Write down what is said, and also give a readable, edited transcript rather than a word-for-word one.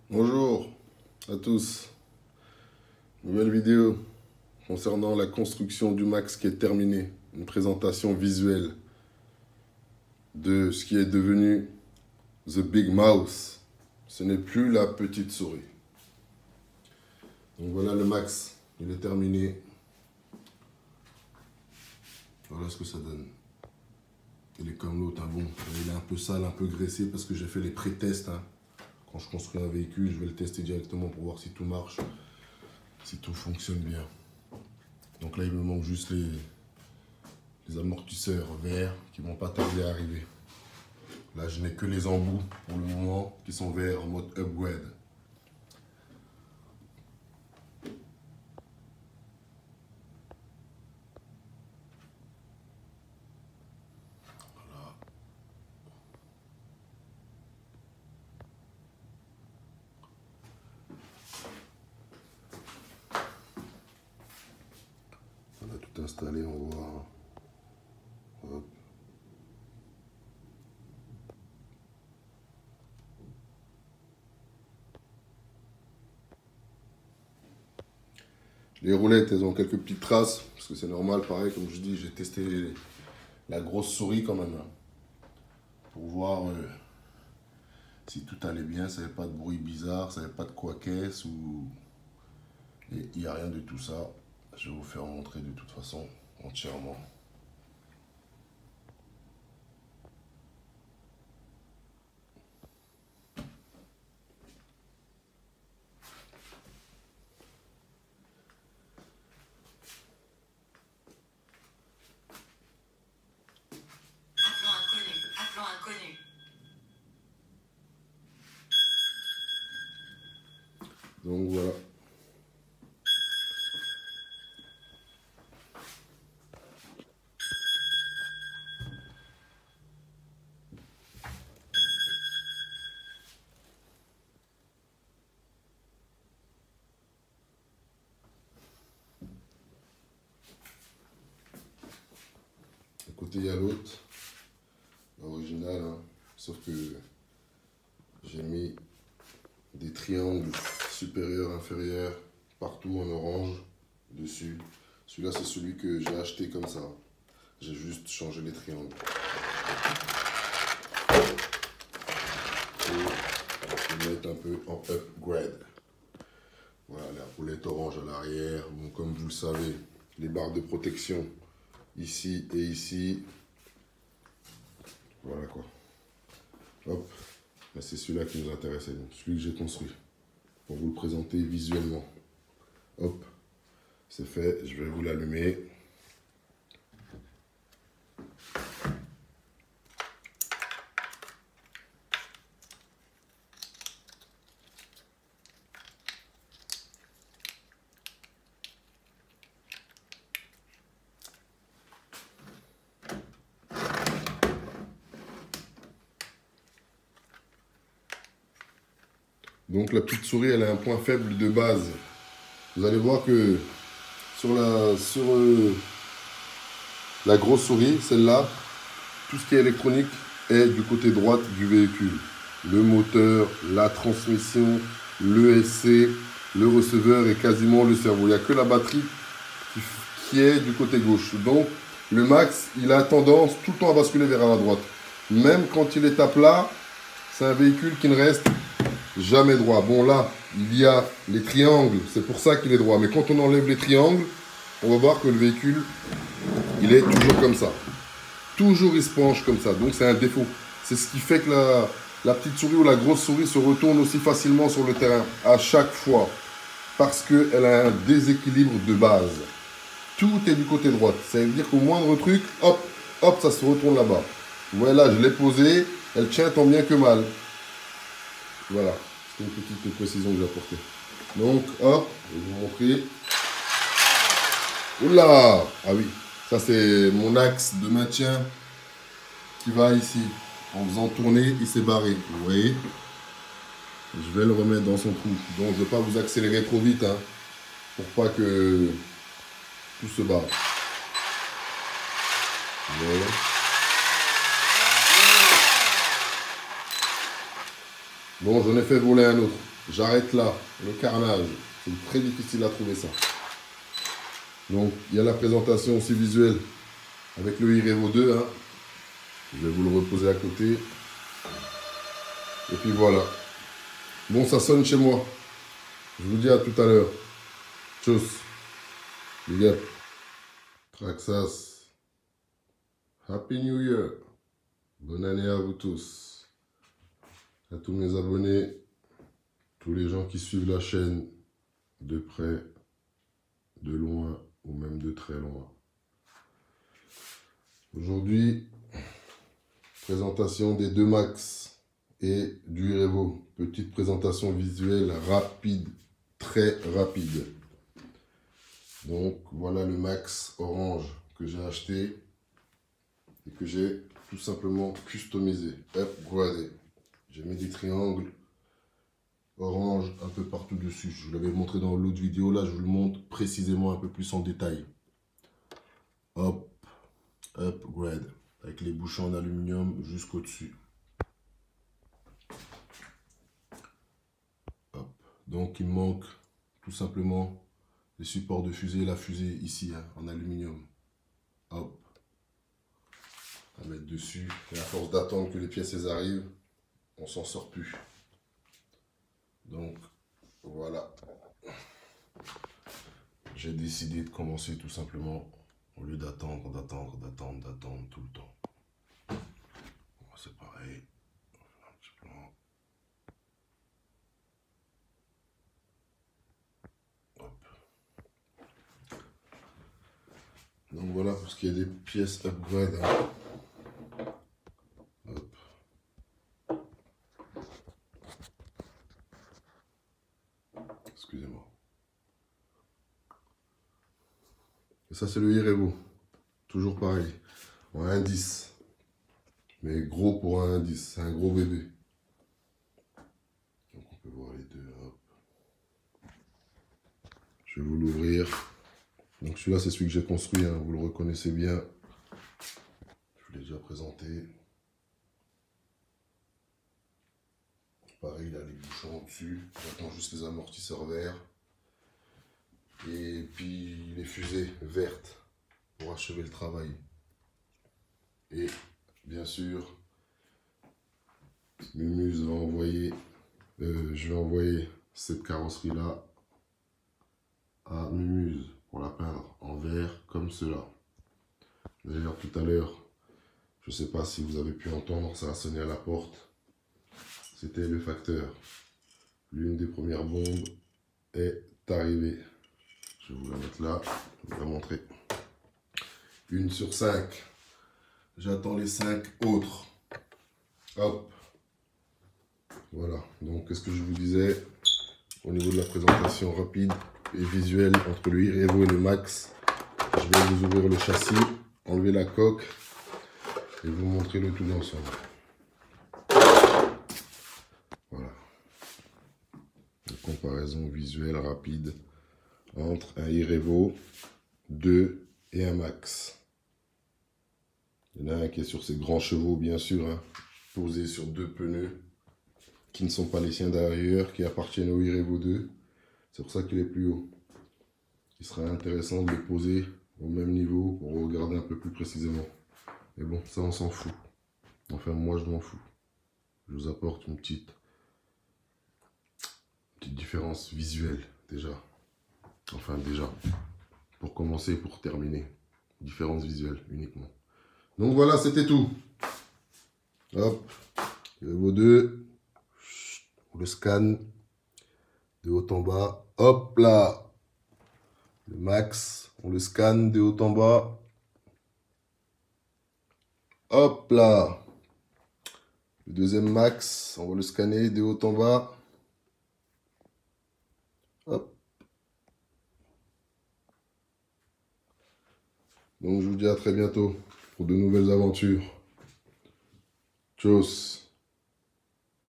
Bonjour à tous. Nouvelle vidéo concernant la construction du Max qui est terminée. Une présentation visuelle de ce qui est devenu The Big Mouse. Ce n'est plus la petite souris. Donc voilà le Max. Il est terminé. Voilà ce que ça donne. Il est comme l'autre, hein. Bon, il est un peu sale, un peu graissé parce que j'ai fait les pré-tests, hein. Quand je construis un véhicule, je vais le tester directement pour voir si tout marche, si tout fonctionne bien. Donc là, il me manque juste les amortisseurs verts qui vont pas tarder à arriver. Là, je n'ai que les embouts pour le moment qui sont verts en mode upgrade. Voilà. On a tout installé, on voit. Hop. Les roulettes, elles ont quelques petites traces, parce que c'est normal, pareil, comme je dis, j'ai testé la grosse souris quand même, hein, pour voir si tout allait bien, ça n'avait pas de bruit bizarre, ça n'avait pas de quoi-qu'est-ce, ou... Et il n'y a rien de tout ça. Je vais vous faire montrer de toute façon, entièrement. Appelons inconnu. Donc voilà. À côté, il y a l'autre, l'original, hein. Sauf que j'ai mis des triangles supérieurs, inférieurs, partout en orange, dessus. Celui-là, c'est celui que j'ai acheté comme ça. J'ai juste changé les triangles. Pour le mettre un peu en upgrade. Voilà, la roulette orange à l'arrière. Bon, comme vous le savez, les barres de protection ici et ici. Voilà quoi. Hop. Mais c'est celui-là qui nous intéressait, donc celui que j'ai construit. Pour vous le présenter visuellement. Hop. C'est fait. Je vais vous l'allumer. Donc la petite souris, elle a un point faible de base. Vous allez voir que sur la grosse souris, celle-là, tout ce qui est électronique est du côté droite du véhicule. Le moteur, la transmission, l'ESC, le receveur et quasiment le cerveau. Il n'y a que la batterie qui est du côté gauche. Donc le Max, il a tendance tout le temps à basculer vers la droite. Même quand il est à plat, c'est un véhicule qui ne reste jamais droit. Bon là, il y a les triangles, c'est pour ça qu'il est droit. Mais quand on enlève les triangles, on va voir que le véhicule, il est toujours comme ça. Toujours il se penche comme ça. Donc c'est un défaut. C'est ce qui fait que la petite souris ou la grosse souris se retourne aussi facilement sur le terrain. À chaque fois. Parce qu'elle a un déséquilibre de base. Tout est du côté droit. Ça veut dire qu'au moindre truc, hop, hop, ça se retourne là-bas. Voilà, je l'ai posée. Elle tient tant bien que mal. Voilà, c'est une petite précision que j'ai apportée. Donc, hop, je vais vous montrer. Oula! Ah oui, ça c'est mon axe de maintien qui va ici. En faisant tourner, il s'est barré. Vous voyez? Je vais le remettre dans son trou. Donc, je ne vais pas vous accélérer trop vite, hein, pour pas que tout se barre. Voilà. Bon, j'en ai fait voler un autre. j'arrête là. Le carnage. C'est très difficile à trouver ça. Donc, il y a la présentation aussi visuelle avec le iRevo 2. Hein. Je vais vous le reposer à côté. Et puis voilà. Bon, ça sonne chez moi. Je vous dis à tout à l'heure. Tchuss. Les gars. Traxas. Happy New Year. Bonne année à vous tous. À tous mes abonnés. Tous les gens qui suivent la chaîne de près, de loin ou même de très loin. Aujourd'hui, présentation des deux Max et du iRevo. Petite présentation visuelle rapide, très rapide. Donc voilà le Max orange que j'ai acheté et que j'ai tout simplement customisé, upgradé. J'ai mis des triangles orange un peu partout dessus. Je vous l'avais montré dans l'autre vidéo, là je vous le montre précisément un peu plus en détail. Hop, upgrade, avec les bouchons en aluminium jusqu'au dessus. Hop. Donc il manque tout simplement les supports de fusée, la fusée ici hein, en aluminium. Hop, à mettre dessus. Et à force d'attendre que les pièces arrivent, on s'en sort plus. Donc voilà, j'ai décidé de commencer tout simplement au lieu d'attendre tout le temps. C'est pareil, un petit plan. Hop. Donc voilà pour ce qui est des pièces upgrade. Hein. Hop. Excusez-moi. Et ça c'est le iRevo. Toujours pareil. En 1,10. Mais gros pour un 1,10. C'est un gros bébé. Donc on peut voir les deux. Hop. Je vais vous l'ouvrir. Donc celui-là c'est celui que j'ai construit. Hein. Vous le reconnaissez bien. Je vous l'ai déjà présenté. Pareil, il a les bouchons au-dessus. J'attends juste les amortisseurs verts. Et puis les fusées vertes pour achever le travail. Et bien sûr, Mumuse va envoyer, je vais envoyer cette carrosserie-là à Mumuse pour la peindre en vert comme cela. D'ailleurs, tout à l'heure, je ne sais pas si vous avez pu entendre, ça a sonné à la porte. C'était le facteur. L'une des premières bombes est arrivée. Je vais vous la mettre là, je vais vous la montrer. 1 sur 5. J'attends les 5 autres. Hop. Voilà. Donc, qu'est-ce que je vous disais au niveau de la présentation rapide et visuelle entre le iRevo et le Max. Je vais vous ouvrir le châssis, enlever la coque et vous montrer le tout ensemble. Voilà. Une comparaison visuelle rapide entre un iRevo 2 et un Max. Il y en a un qui est sur ses grands chevaux, bien sûr, hein, posé sur 2 pneus qui ne sont pas les siens derrière, qui appartiennent au iRevo 2. C'est pour ça qu'il est plus haut. Il serait intéressant de le poser au même niveau pour regarder un peu plus précisément. Mais bon, ça on s'en fout. Enfin, moi je m'en fous. Je vous apporte une petite différence visuelle déjà. Enfin déjà, pour commencer et pour terminer. Différence visuelle uniquement. Donc voilà, c'était tout. Hop, iRevo 2. On le scanne de haut en bas. Hop là. Le Max, on le scanne de haut en bas. Hop là. Le deuxième Max, on va le scanner de haut en bas. Hop. Donc je vous dis à très bientôt pour de nouvelles aventures. Tchuss.